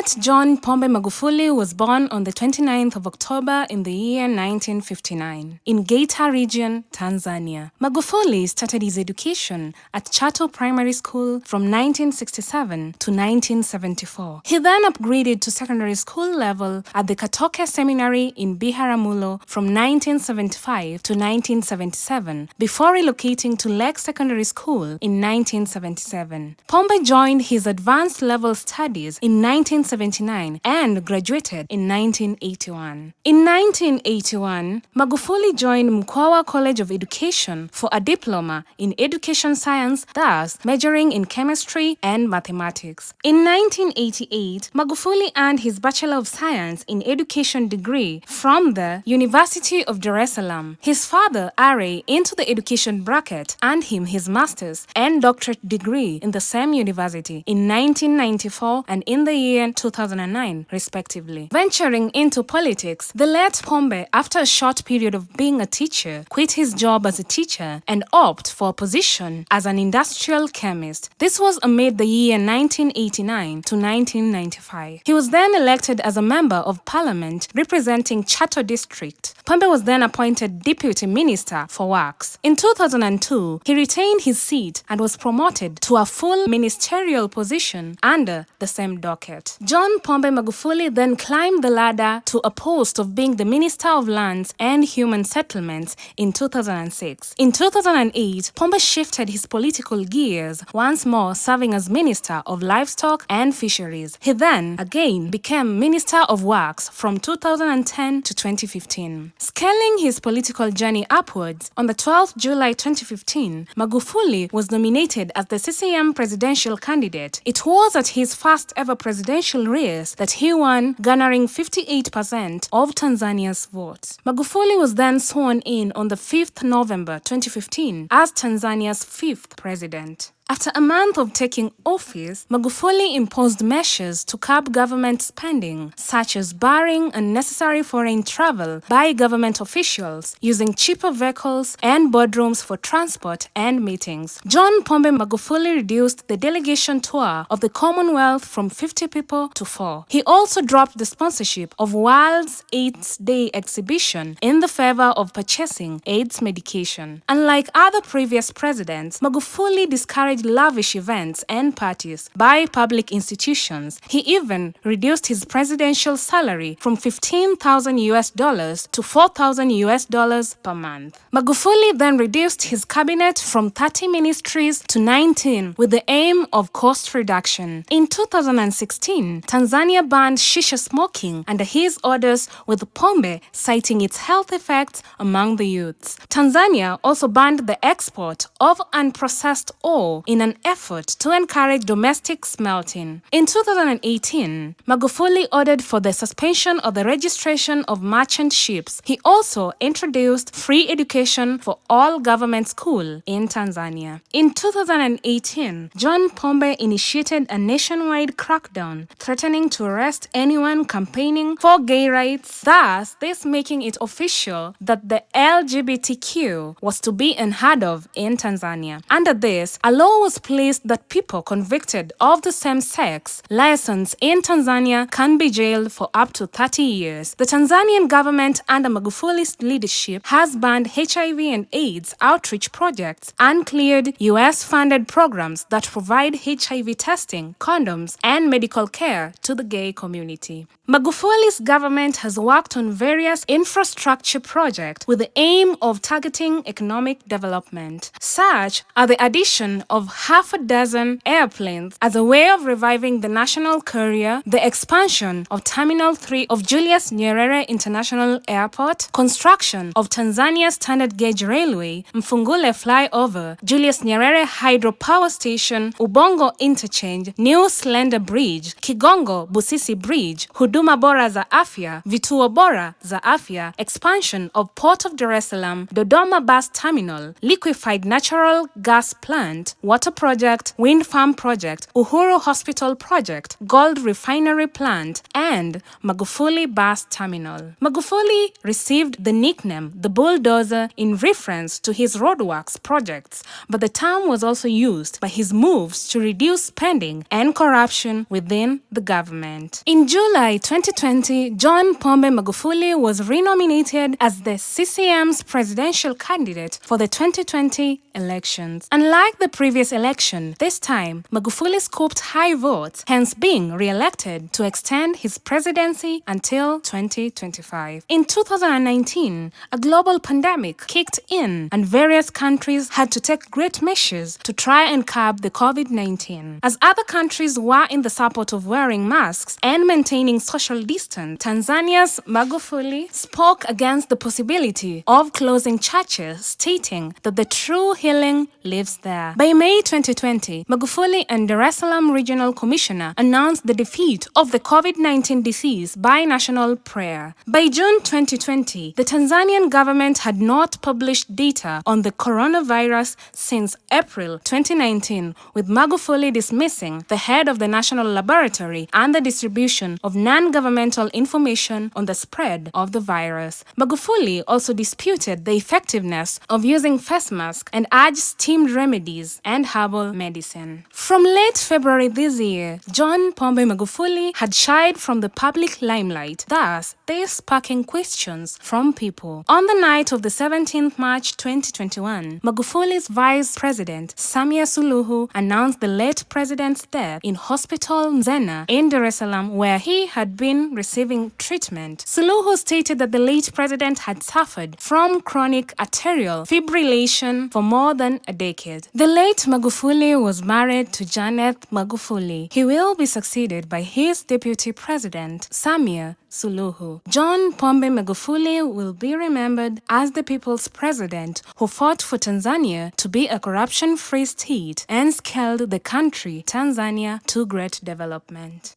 late John Pombe Magufuli was born on the 29th of October in the year 1959 in Geita region, Tanzania. Magufuli started his education at Chato Primary School from 1967 to 1974. He then upgraded to secondary school level at the Katoke Seminary in Biharamulo from 1975 to 1977 before relocating to Lake Secondary School in 1977. Pombe joined his advanced level studies in 1979 and graduated in 1981. In 1981, Magufuli joined Mkwawa College of Education for a diploma in education science, thus majoring in chemistry and mathematics. In 1988, Magufuli earned his Bachelor of Science in Education degree from the University of Dar es Salaam. His father, Are, into the education bracket, earned him his master's and doctorate degree in the same university in 1994 and in the year 2009, respectively. Venturing into politics, the late Pombe, after a short period of being a teacher, quit his job as a teacher and opted for a position as an industrial chemist. This was amid the year 1989 to 1995. He was then elected as a member of parliament representing Chato district. Pombe was then appointed Deputy Minister for Works. In 2002, he retained his seat and was promoted to a full ministerial position under the same docket. John Pombe Magufuli then climbed the ladder to a post of being the Minister of Lands and Human Settlements in 2006. In 2008, Pombe shifted his political gears, once more serving as Minister of Livestock and Fisheries. He then again became Minister of Works from 2010 to 2015. Scaling his political journey upwards, on the 12th July 2015, Magufuli was nominated as the CCM presidential candidate. It was at his first ever presidential race that he won, garnering 58% of Tanzania's votes. Magufuli was then sworn in on the 5th November 2015 as Tanzania's 5th president. After a month of taking office, Magufuli imposed measures to curb government spending, such as barring unnecessary foreign travel by government officials, using cheaper vehicles and boardrooms for transport and meetings. John Pombe Magufuli reduced the delegation tour of the Commonwealth from 50 people to 4. He also dropped the sponsorship of World's AIDS Day exhibition in the favor of purchasing AIDS medication. Unlike other previous presidents, Magufuli discouraged lavish events and parties by public institutions. He even reduced his presidential salary from $15,000 to $4,000 per month. Magufuli then reduced his cabinet from 30 ministries to 19 with the aim of cost reduction. In 2016, Tanzania banned shisha smoking under his orders, with Pombe citing its health effects among the youths. Tanzania also banned the export of unprocessed ore in an effort to encourage domestic smelting. In 2018, Magufuli ordered for the suspension of the registration of merchant ships. He also introduced free education for all government schools in Tanzania. In 2018, John Pombe initiated a nationwide crackdown, threatening to arrest anyone campaigning for gay rights, thus this making it official that the LGBTQ was to be unheard of in Tanzania. Under this, a law was placed that people convicted of the same sex license in Tanzania can be jailed for up to 30 years. The Tanzanian government under Magufuli's leadership has banned HIV and AIDS outreach projects and cleared US-funded programs that provide HIV testing, condoms, and medical care to the gay community. Magufuli's government has worked on various infrastructure projects with the aim of targeting economic development. Such are the addition of half a dozen airplanes as a way of reviving the national carrier, the expansion of Terminal 3 of Julius Nyerere International Airport, construction of Tanzania's standard gauge railway, Mfungule Flyover, Julius Nyerere Hydropower Station, Ubongo Interchange, New Slender Bridge, Kigongo Busisi Bridge, Huduma Bora za Afya, Vituo Bora za Afya, expansion of Port of Dar es Salaam, Dodoma Bus Terminal, liquefied natural gas plant, water water project, wind farm project, Uhuru Hospital project, gold refinery plant, and Magufuli bus terminal. Magufuli received the nickname the bulldozer in reference to his roadworks projects, but the term was also used by his moves to reduce spending and corruption within the government. In July 2020, John Pombe Magufuli was renominated as the CCM's presidential candidate for the 2020 elections. Unlike the previous election, this time Magufuli scooped high votes, hence being re-elected to extend his presidency until 2025. In 2019, a global pandemic kicked in and various countries had to take great measures to try and curb the COVID-19. As other countries were in the support of wearing masks and maintaining social distance, Tanzania's Magufuli spoke against the possibility of closing churches, stating that the true healing lives there. By May 2020, Magufuli and Dar es Salaam Regional Commissioner announced the defeat of the COVID-19 disease by national prayer. By June 2020, the Tanzanian government had not published data on the coronavirus since April 2019, with Magufuli dismissing the head of the National Laboratory and the distribution of non-governmental information on the spread of the virus. Magufuli also disputed the effectiveness of using face masks and urged steamed remedies and herbal medicine. From late February this year, John Pombe Magufuli had shied from the public limelight, thus this sparking questions from people. On the night of the 17th March 2021, Magufuli's vice president, Samia Suluhu, announced the late president's death in Hospital Mzena in Dar es Salaam, where he had been receiving treatment. Suluhu stated that the late president had suffered from chronic arterial fibrillation for more than a decade. The late Magufuli was married to Janet Magufuli. He will be succeeded by his deputy president, Samia Suluhu. John Pombe Magufuli will be remembered as the people's president who fought for Tanzania to be a corruption-free state and scaled the country, Tanzania, to great development.